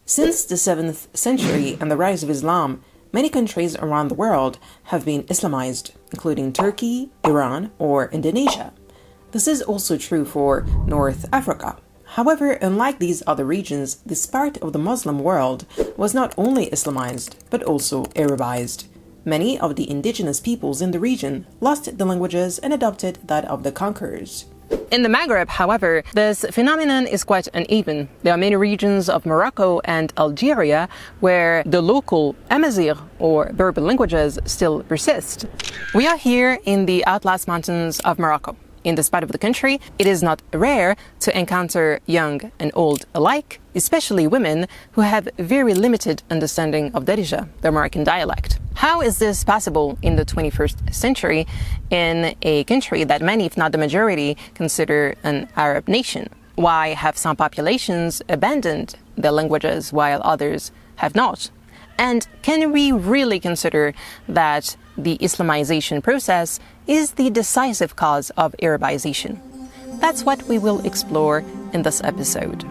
Since the 7th century and the rise of Islam, many countries around the world have been Islamized, including Turkey, Iran, or Indonesia. This is also true for North Africa. However, unlike these other regions, this part of the Muslim world was not only Islamized, but also Arabized. Many of the indigenous peoples in the region lost the languages and adopted that of the conquerors. In the Maghreb, however, this phenomenon is quite uneven. There are many regions of Morocco and Algeria where the local Amazigh or Berber languages still persist. We are here in the Atlas Mountains of Morocco. In this part of the country, it is not rare to encounter young and old alike, especially women who have very limited understanding of Darija, the Moroccan dialect. How is this possible in the 21st century in a country that many, if not the majority, consider an Arab nation? Why have some populations abandoned their languages while others have not? And can we really consider that the Islamization process is the decisive cause of Arabization? That's what we will explore in this episode.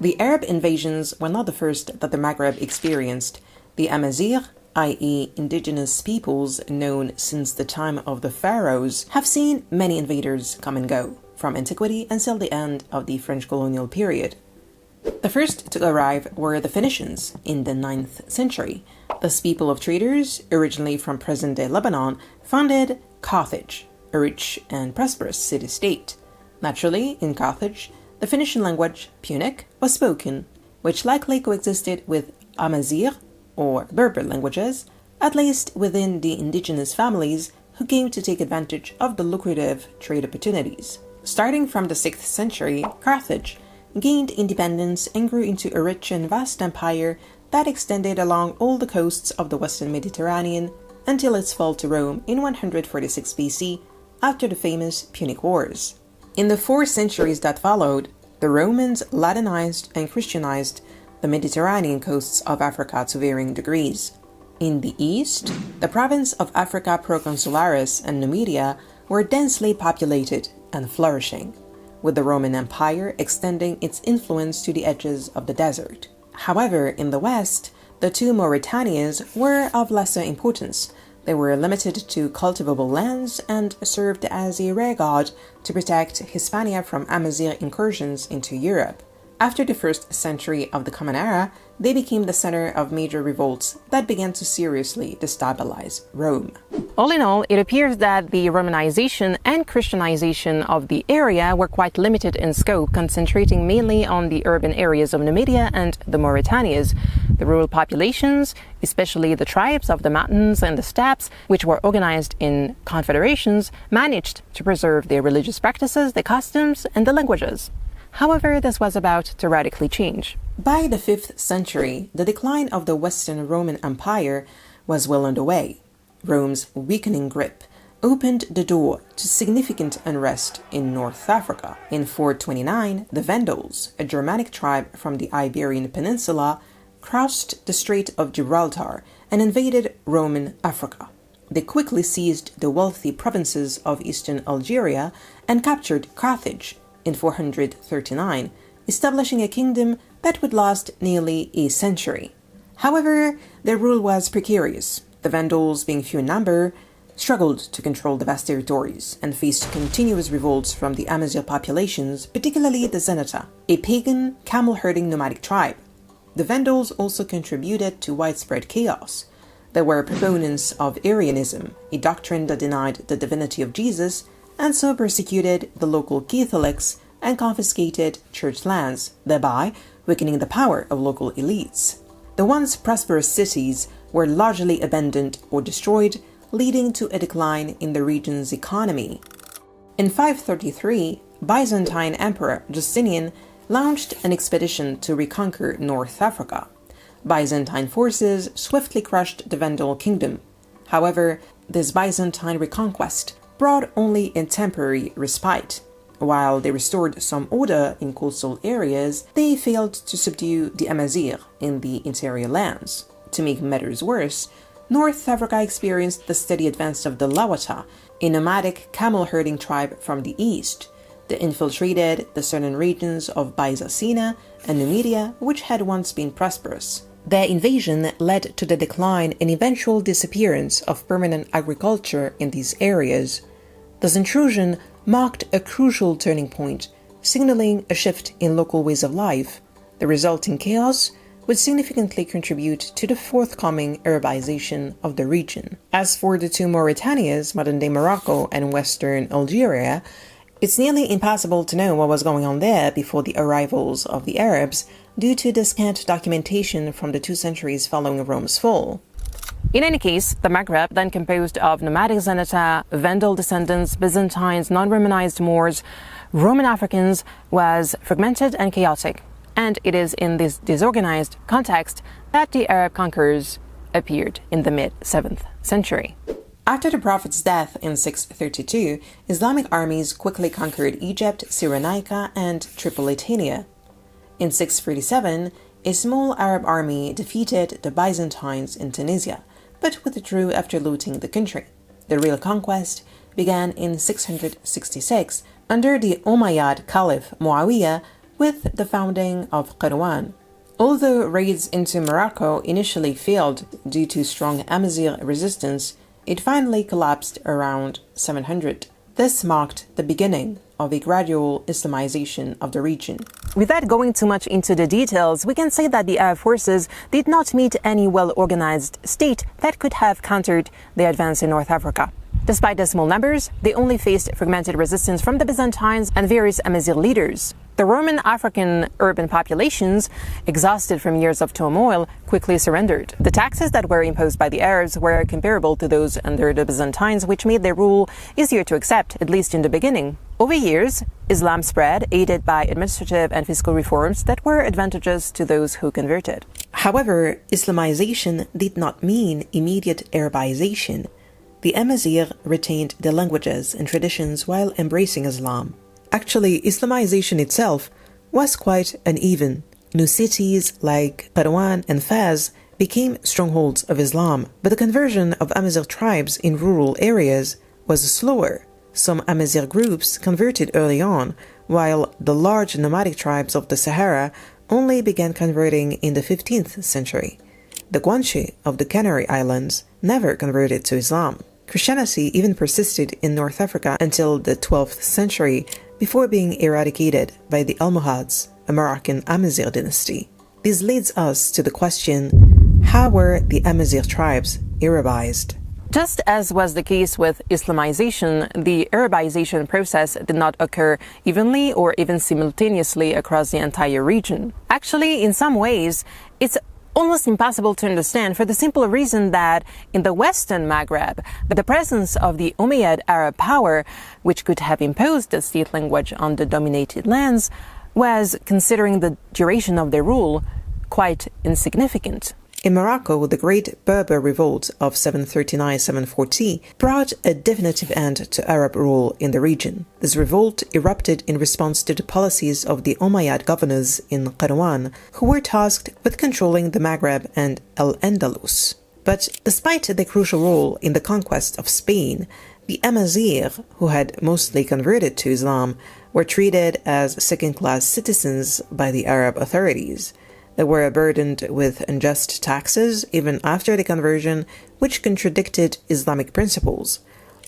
The Arab invasions were not the first that the Maghreb experienced. The Amazigh, i.e. indigenous peoples known since the time of the pharaohs, have seen many invaders come and go, from antiquity until the end of the French colonial period. The first to arrive were the Phoenicians in the 9th century. This people of traders, originally from present-day Lebanon, founded Carthage, a rich and prosperous city-state. Naturally, in Carthage, the Phoenician language, Punic, was spoken, which likely coexisted with Amazigh, or Berber languages, at least within the indigenous families who came to take advantage of the lucrative trade opportunities. Starting from the 6th century, Carthage gained independence and grew into a rich and vast empire that extended along all the coasts of the western Mediterranean until its fall to Rome in 146 BC after the famous Punic Wars. In the 4 centuries that followed, the Romans Latinized and Christianized the Mediterranean coasts of Africa to varying degrees. In the east, the province of Africa Proconsularis and Numidia were densely populated and flourishing, with the Roman Empire extending its influence to the edges of the desert. However, in the west, the two Mauritanias were of lesser importance. They were limited to cultivable lands and served as a rearguard to protect Hispania from Amazigh incursions into Europe. After the 1st century of the Common Era, they became the center of major revolts that began to seriously destabilize Rome. All in all, it appears that the Romanization and Christianization of the area were quite limited in scope, concentrating mainly on the urban areas of Numidia and the Mauritanias. The rural populations, especially the tribes of the mountains and the steppes, which were organized in confederations, managed to preserve their religious practices, their customs, and the languages. However, this was about to radically change. By the 5th century, the decline of the Western Roman Empire was well underway. Rome's weakening grip opened the door to significant unrest in North Africa. In 429, the Vandals, a Germanic tribe from the Iberian Peninsula, crossed the Strait of Gibraltar and invaded Roman Africa. They quickly seized the wealthy provinces of eastern Algeria and captured Carthage in 439, establishing a kingdom that would last nearly a century. However, their rule was precarious. The Vandals, being few in number, struggled to control the vast territories and faced continuous revolts from the Amazigh populations, particularly the Zenata, a pagan, camel-herding nomadic tribe. The Vandals also contributed to widespread chaos. They were proponents of Arianism, a doctrine that denied the divinity of Jesus, and so persecuted the local Catholics and confiscated church lands, thereby weakening the power of local elites. The once prosperous cities were largely abandoned or destroyed, leading to a decline in the region's economy. In 533, Byzantine Emperor Justinian launched an expedition to reconquer North Africa. Byzantine forces swiftly crushed the Vandal kingdom. However, this Byzantine reconquest brought only a temporary respite. While they restored some order in coastal areas, they failed to subdue the Amazigh in the interior lands. To make matters worse, North Africa experienced the steady advance of the Lawata, a nomadic camel-herding tribe from the east. They infiltrated the southern regions of Byzantium and Numidia, which had once been prosperous. Their invasion led to the decline and eventual disappearance of permanent agriculture in these areas. This intrusion marked a crucial turning point, signaling a shift in local ways of life. The resulting chaos would significantly contribute to the forthcoming Arabization of the region. As for the two Mauritanias, modern-day Morocco and western Algeria, it's nearly impossible to know what was going on there before the arrivals of the Arabs due to the scant documentation from the 2 centuries following Rome's fall. In any case, the Maghreb, then composed of nomadic Zenata, Vandal descendants, Byzantines, non-Romanized Moors, Roman Africans, was fragmented and chaotic, and it is in this disorganized context that the Arab conquerors appeared in the mid-7th century. After the Prophet's death in 632, Islamic armies quickly conquered Egypt, Cyrenaica, and Tripolitania. In 637, a small Arab army defeated the Byzantines in Tunisia, but withdrew after looting the country. The real conquest began in 666 under the Umayyad Caliph Muawiyah with the founding of Qayrawaan. Although raids into Morocco initially failed due to strong Amazigh resistance, it finally collapsed around 700. This marked the beginning of a gradual Islamization of the region. Without going too much into the details, we can say that the Arab forces did not meet any well-organized state that could have countered the advance in North Africa. Despite the small numbers, they only faced fragmented resistance from the Byzantines and various Amazigh leaders. The Roman African urban populations, exhausted from years of turmoil, quickly surrendered. The taxes that were imposed by the Arabs were comparable to those under the Byzantines, which made their rule easier to accept, at least in the beginning. Over years, Islam spread, aided by administrative and fiscal reforms that were advantageous to those who converted. However, Islamization did not mean immediate Arabization. The Amazigh retained their languages and traditions while embracing Islam. Actually, Islamization itself was quite uneven. New cities like Qayrawaan and Fez became strongholds of Islam, but the conversion of Amazigh tribes in rural areas was slower. Some Amazigh groups converted early on, while the large nomadic tribes of the Sahara only began converting in the 15th century. The Guanche of the Canary Islands never converted to Islam. Christianity even persisted in North Africa until the 12th century before being eradicated by the Almohads, a Moroccan Amazigh dynasty. This leads us to the question, how were the Amazigh tribes Arabized? Just as was the case with Islamization, the Arabization process did not occur evenly or even simultaneously across the entire region. Actually, in some ways, it's almost impossible to understand for the simple reason that in the Western Maghreb, the presence of the Umayyad Arab power, which could have imposed the state language on the dominated lands, was, considering the duration of their rule, quite insignificant. In Morocco, the Great Berber Revolt of 739-740 brought a definitive end to Arab rule in the region. This revolt erupted in response to the policies of the Umayyad governors in Qayrawaan, who were tasked with controlling the Maghreb and Al-Andalus. But despite their crucial role in the conquest of Spain, the Amazigh, who had mostly converted to Islam, were treated as second-class citizens by the Arab authorities. They were burdened with unjust taxes even after the conversion, which contradicted Islamic principles.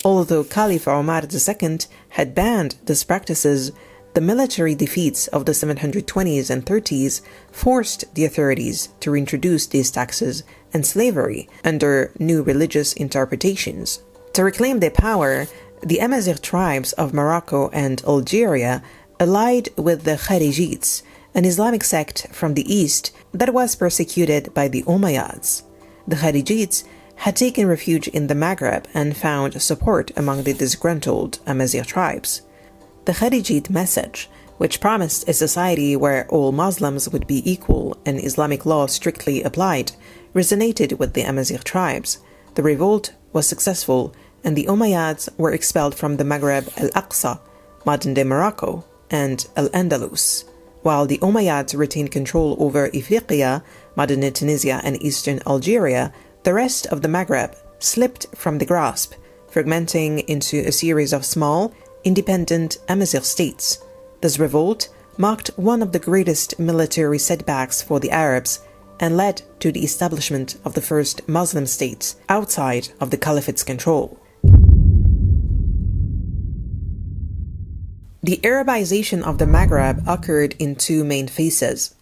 Although Caliph Omar II had banned these practices, the military defeats of the 720s and 30s forced the authorities to reintroduce these taxes and slavery under new religious interpretations. To reclaim their power, the Amazigh tribes of Morocco and Algeria allied with the Kharijites, an Islamic sect from the east that was persecuted by the Umayyads. The Kharijites had taken refuge in the Maghreb and found support among the disgruntled Amazigh tribes. The Kharijite message, which promised a society where all Muslims would be equal and Islamic law strictly applied, resonated with the Amazigh tribes. The revolt was successful, and the Umayyads were expelled from the Maghreb al-Aqsa, modern-day Morocco, and Al-Andalus. While the Umayyads retained control over Ifriqiya, modern-day Tunisia and eastern Algeria, the rest of the Maghreb slipped from the grasp, fragmenting into a series of small, independent Amazigh states. This revolt marked one of the greatest military setbacks for the Arabs and led to the establishment of the first Muslim states outside of the Caliphate's control. The Arabization of the Maghreb occurred in two main phases.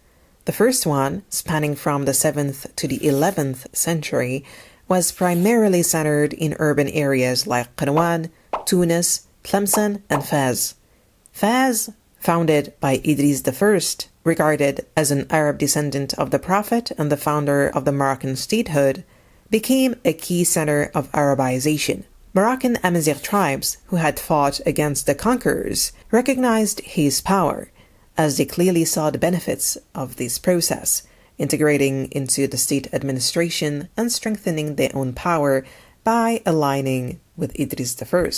The first one, spanning from the 7th to the 11th century, was primarily centered in urban areas like Qirwan, Tunis, Tlemcen, and Fez. Fez, founded by Idris I, regarded as an Arab descendant of the Prophet and the founder of the Moroccan statehood, became a key center of Arabization. Moroccan Amazigh tribes, who had fought against the conquerors, recognized his power, as they clearly saw the benefits of this process, integrating into the state administration and strengthening their own power by aligning with Idris I,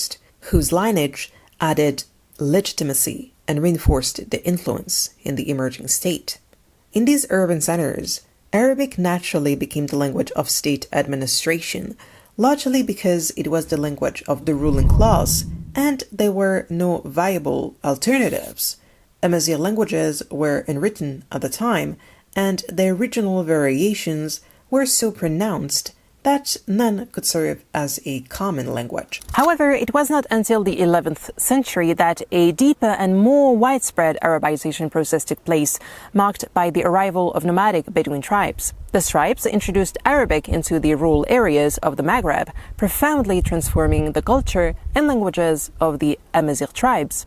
whose lineage added legitimacy and reinforced the influence in the emerging state. In these urban centers, Arabic naturally became the language of state administration, largely because it was the language of the ruling class and there were no viable alternatives. Amazigh languages were unwritten at the time, and their regional variations were so pronounced that none could serve as a common language. However, it was not until the 11th century that a deeper and more widespread Arabization process took place, marked by the arrival of nomadic Bedouin tribes. These tribes introduced Arabic into the rural areas of the Maghreb, profoundly transforming the culture and languages of the Amazigh tribes.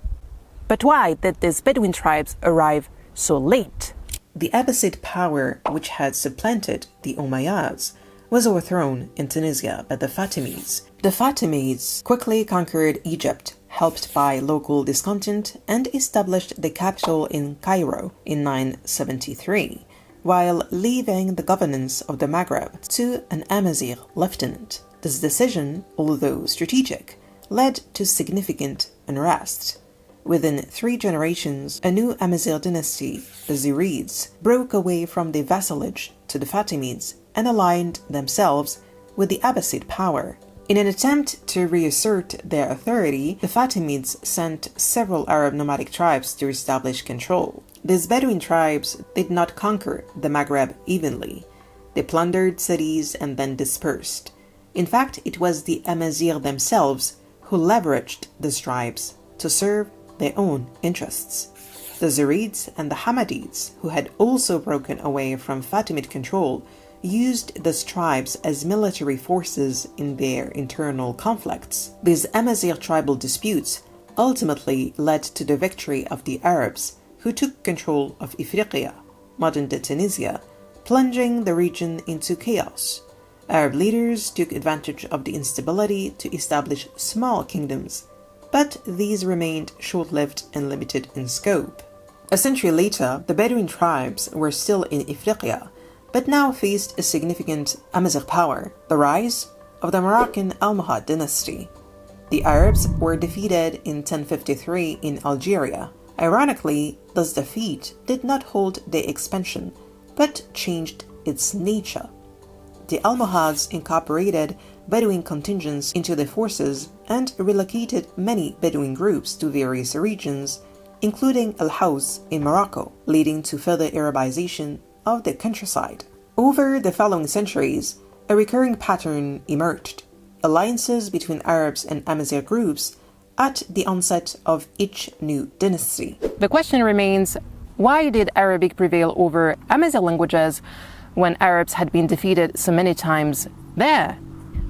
But why did these Bedouin tribes arrive so late? The Abbasid power, which had supplanted the Umayyads, was overthrown in Tunisia by the Fatimids. The Fatimids quickly conquered Egypt, helped by local discontent, and established the capital in Cairo in 973, while leaving the governance of the Maghreb to an Amazigh lieutenant. This decision, although strategic, led to significant unrest. Within 3 generations, a new Amazigh dynasty, the Zirids, broke away from their vassalage to the Fatimids and aligned themselves with the Abbasid power. In an attempt to reassert their authority, the Fatimids sent several Arab nomadic tribes to establish control. These Bedouin tribes did not conquer the Maghreb evenly. They plundered cities and then dispersed. In fact, it was the Amazigh themselves who leveraged these tribes to serve their own interests. The Zirids and the Hamadids, who had also broken away from Fatimid control, used these tribes as military forces in their internal conflicts. These Amazigh tribal disputes ultimately led to the victory of the Arabs, who took control of Ifriqiya, modern-day Tunisia, plunging the region into chaos. Arab leaders took advantage of the instability to establish small kingdoms, but these remained short-lived and limited in scope. A century later, the Bedouin tribes were still in Ifriqiya, but now faced a significant Amazigh power, the rise of the Moroccan Almohad dynasty. The Arabs were defeated in 1053 in Algeria. Ironically, this defeat did not halt their expansion, but changed its nature. The Almohads incorporated Bedouin contingents into their forces and relocated many Bedouin groups to various regions, including El Haus in Morocco, leading to further Arabization of the countryside. Over the following centuries, a recurring pattern emerged: alliances between Arabs and Amazigh groups at the onset of each new dynasty. The question remains, why did Arabic prevail over Amazigh languages when Arabs had been defeated so many times there?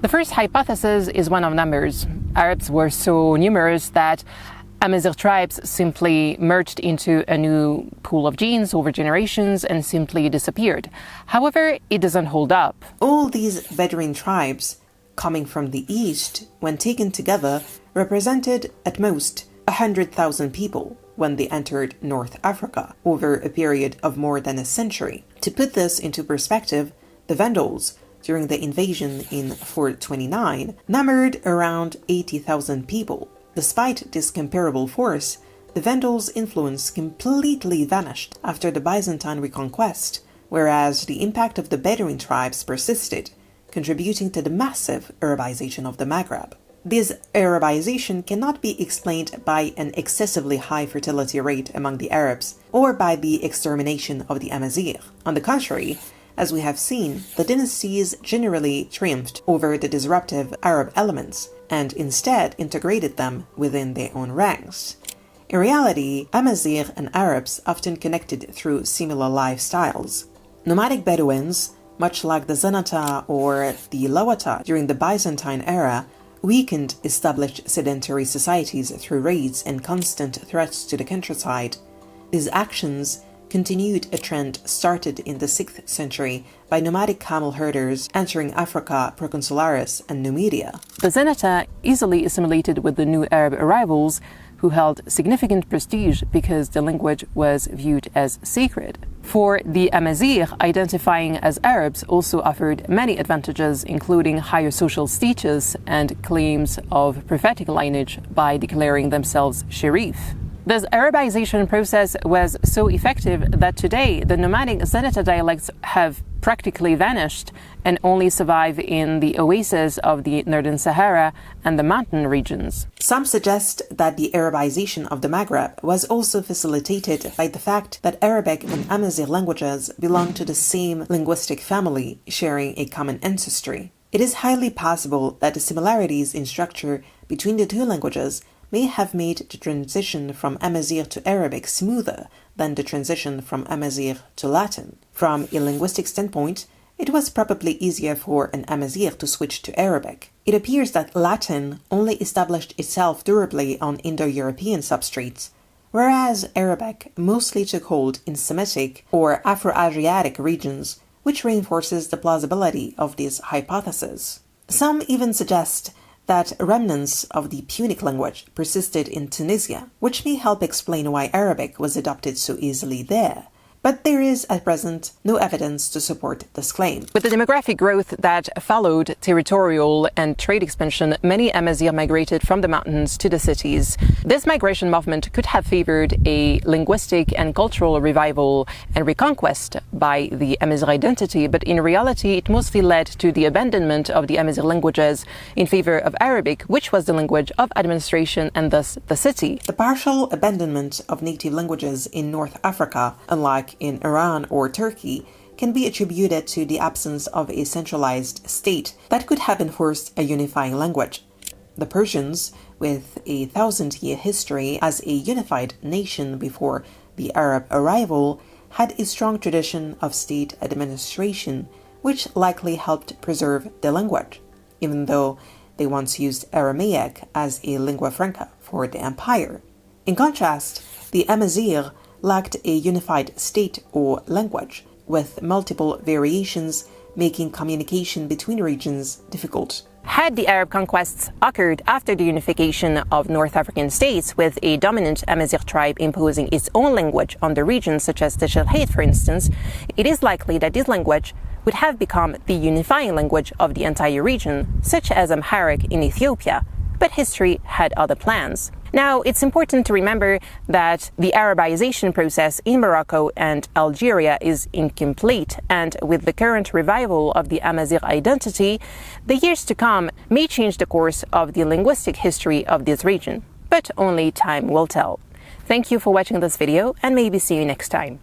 The first hypothesis is one of numbers. Arabs were so numerous that Amazigh tribes simply merged into a new pool of genes over generations and simply disappeared. However, it doesn't hold up. All these Bedouin tribes, coming from the east, when taken together, represented at most 100,000 people when they entered North Africa over a period of more than a century. To put this into perspective, the Vandals, during the invasion in 429, numbered around 80,000 people. Despite this comparable force, the Vandals' influence completely vanished after the Byzantine Reconquest, whereas the impact of the Bedouin tribes persisted, contributing to the massive Arabization of the Maghreb. This Arabization cannot be explained by an excessively high fertility rate among the Arabs or by the extermination of the Amazigh. On the contrary, as we have seen, the dynasties generally triumphed over the disruptive Arab elements and instead integrated them within their own ranks. In reality, Amazigh and Arabs often connected through similar lifestyles. Nomadic Bedouins, much like the Zenata or the Lawata during the Byzantine era, weakened established sedentary societies through raids and constant threats to the countryside. These actions continued a trend started in the 6th century by nomadic camel herders entering Africa Proconsularis and Numidia. The Zenata easily assimilated with the new Arab arrivals, who held significant prestige because the language was viewed as sacred. For the Amazigh, identifying as Arabs also offered many advantages, including higher social status and claims of prophetic lineage by declaring themselves Sharif. This Arabization process was so effective that today the nomadic Zenata dialects have practically vanished and only survive in the oases of the northern Sahara and the mountain regions. Some suggest that the Arabization of the Maghreb was also facilitated by the fact that Arabic and Amazigh languages belong to the same linguistic family, sharing a common ancestry. It is highly possible that the similarities in structure between the two languages may have made the transition from Amazigh to Arabic smoother than the transition from Amazigh to Latin. From a linguistic standpoint, it was probably easier for an Amazigh to switch to Arabic. It appears that Latin only established itself durably on Indo-European substrates, whereas Arabic mostly took hold in Semitic or Afro-Asiatic regions, which reinforces the plausibility of this hypothesis. Some even suggest that remnants of the Punic language persisted in Tunisia, which may help explain why Arabic was adopted so easily there. But there is, at present, no evidence to support this claim. With the demographic growth that followed territorial and trade expansion, many Amazigh migrated from the mountains to the cities. This migration movement could have favored a linguistic and cultural revival and reconquest by the Amazigh identity, but in reality it mostly led to the abandonment of the Amazigh languages in favor of Arabic, which was the language of administration and thus the city. The partial abandonment of native languages in North Africa, unlike in Iran or Turkey, can be attributed to the absence of a centralized state that could have enforced a unifying language. The Persians, with a 1,000-year history as a unified nation before the Arab arrival, had a strong tradition of state administration, which likely helped preserve the language, even though they once used Aramaic as a lingua franca for the empire. In contrast, the Amazigh lacked a unified state or language, with multiple variations making communication between regions difficult. Had the Arab conquests occurred after the unification of North African states, with a dominant Amazigh tribe imposing its own language on the regions, such as the Shelhait, for instance, it is likely that this language would have become the unifying language of the entire region, such as Amharic in Ethiopia. But history had other plans. Now, it's important to remember that the Arabization process in Morocco and Algeria is incomplete, and with the current revival of the Amazigh identity, the years to come may change the course of the linguistic history of this region. But only time will tell. Thank you for watching this video, and maybe see you next time.